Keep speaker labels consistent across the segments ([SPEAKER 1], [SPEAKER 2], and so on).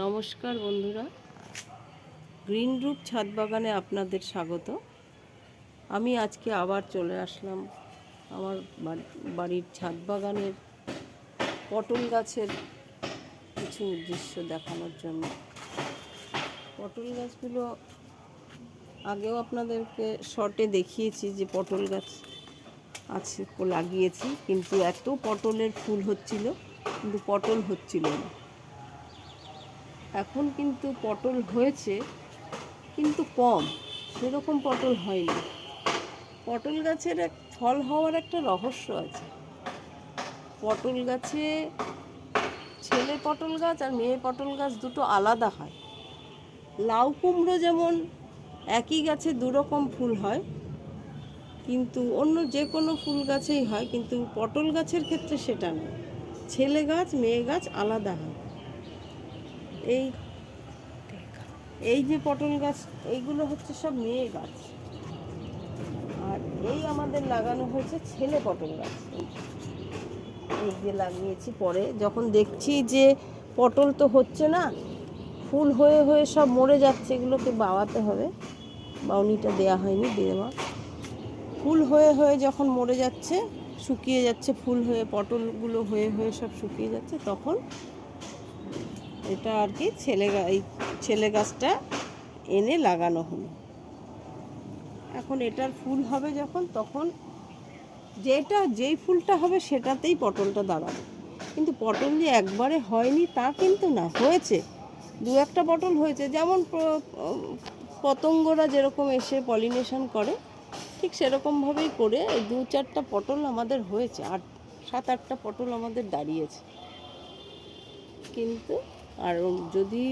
[SPEAKER 1] নমস্কার বন্ধুরা, গ্রিন রুপ ছাদ বাগানে আপনাদের স্বাগত। আমি আজকে আবার চলে আসলাম আমার বাড়ির ছাদ বাগানের পটল গাছের কিছু দৃশ্য দেখানোর জন্য। পটল গাছগুলো আগেও আপনাদেরকে শর্টে দেখিয়েছি যে পটল গাছ আছে লাগিয়েছি, কিন্তু এত পটলের ফুল হচ্ছিল কিন্তু পটল হচ্ছিল না। এখন কিন্তু পটল হয়েছে, কিন্তু কম, সেরকম পটল হয়নি। পটল গাছের ফল হওয়ার একটা রহস্য আছে। পটল গাছে ছেলে পটল গাছ আর মেয়ে পটল গাছ দুটো আলাদা হয়। লাউ কুমড়ো যেমন একই গাছে দুরকম ফুল হয়, কিন্তু অন্য যে কোনো ফুল গাছেই হয়, কিন্তু পটল গাছের ক্ষেত্রে সেটা নয়। ছেলে গাছ মেয়ে গাছ আলাদা হয়। এই যে পটল গাছ, এইগুলো হচ্ছে সব মেয়ে গাছ, আর এই আমাদের লাগানো হয়েছে ছেলে পটল গাছ। এই যে লাগিয়েছি, পরে যখন দেখছি যে পটল তো হচ্ছে না, ফুল হয়ে হয়ে সব মরে যাচ্ছে, এগুলোকে বাওয়াতে হবে। বাউনিটা দেয়া হয়নি, দেওয়া। ফুল হয়ে হয়ে যখন মরে যাচ্ছে, শুকিয়ে যাচ্ছে, ফুল হয়ে পটলগুলো হয়ে হয়ে সব শুকিয়ে যাচ্ছে, তখন এটা আর কি এই ছেলে গাছটা এনে লাগানো হলো। এখন এটার ফুল হবে যখন, তখন যেই ফুলটা হবে সেটাতেই পটলটা দাঁড়াবে। কিন্তু পটল যে একবারে হয়নি তা কিন্তু না, হয়েছে, দু একটা পটল হয়েছে। যেমন পতঙ্গরা যেরকম এসে পলিনেশন করে, ঠিক সেরকমভাবেই করে এই 2-4টা পটল আমাদের হয়েছে, 7-8টা পটল আমাদের দাঁড়িয়েছে। কিন্তু আর যদি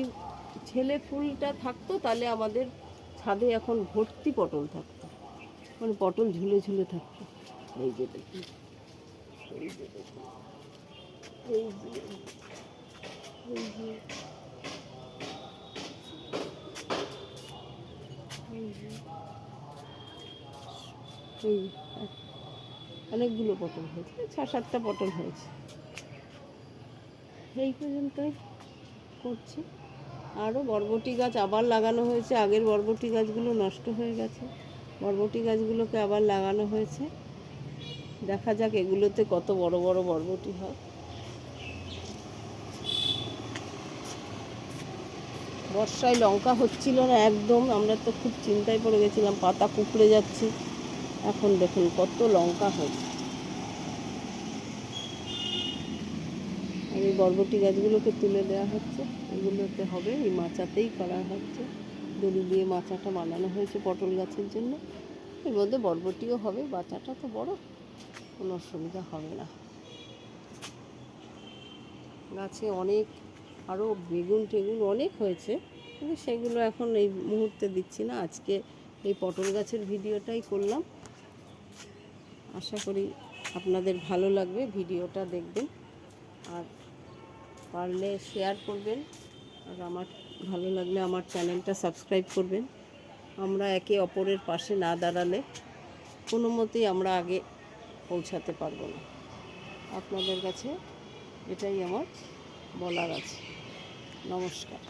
[SPEAKER 1] ছেলে ফুলটা থাকতো তাহলে আমাদের ছাদে এখন ভর্তি পটল থাকতো, মানে পটল ঝুলে ঝুলে থাকতো। এই যে দেখুন, এই যে দেখুন, এই যে এই যে এই অনেকগুলো পটল হয়েছে, 6-7টা পটল হয়েছে। এই পর্যন্তই করছি। আরও বরবটি গাছ আবার লাগানো হয়েছে, আগের বরবটি গাছগুলো নষ্ট হয়ে গেছে, বরবটি গাছগুলোকে আবার লাগানো হয়েছে। দেখা যাক এগুলোতে কত বড় বড় বরবটি হয়। বর্ষায় লঙ্কা হচ্ছিল না একদম, আমরা তো খুব চিন্তায় পড়ে গেছিলাম, পাতা কুঁকড়ে যাচ্ছে। এখন দেখুন কত লঙ্কা হয়েছে। আর এই বরবটি গাছগুলোকে তুলে দেওয়া হচ্ছে, এগুলোতে হবে, এই মাচাতেই করা হচ্ছে। দড়ি দিয়ে মাচাটা বানানো হয়েছে পটল গাছের জন্য। এর মধ্যে বরবটিও হবে, বাচ্চাটা তো বড়, কোনো অসুবিধা হবে না। গাছে অনেক আরও বেগুন টেগুন অনেক হয়েছে, কিন্তু সেগুলো এখন এই মুহূর্তে দিচ্ছি না। আজকে এই পটল গাছের ভিডিওটাই করলাম। আশা করি আপনাদের ভালো লাগবে, ভিডিওটা দেখবেন, আর পারলে শেয়ার করবেন, আর আমার ভালো লাগলে আমার চ্যানেলটা সাবস্ক্রাইব করবেন। আমরা একে অপরের পাশে না দাঁড়ালে কোনো মতেই আমরা আগে পৌঁছাতে পারবো না। আপনাদের কাছে এটাই আমার বলার আছে। নমস্কার।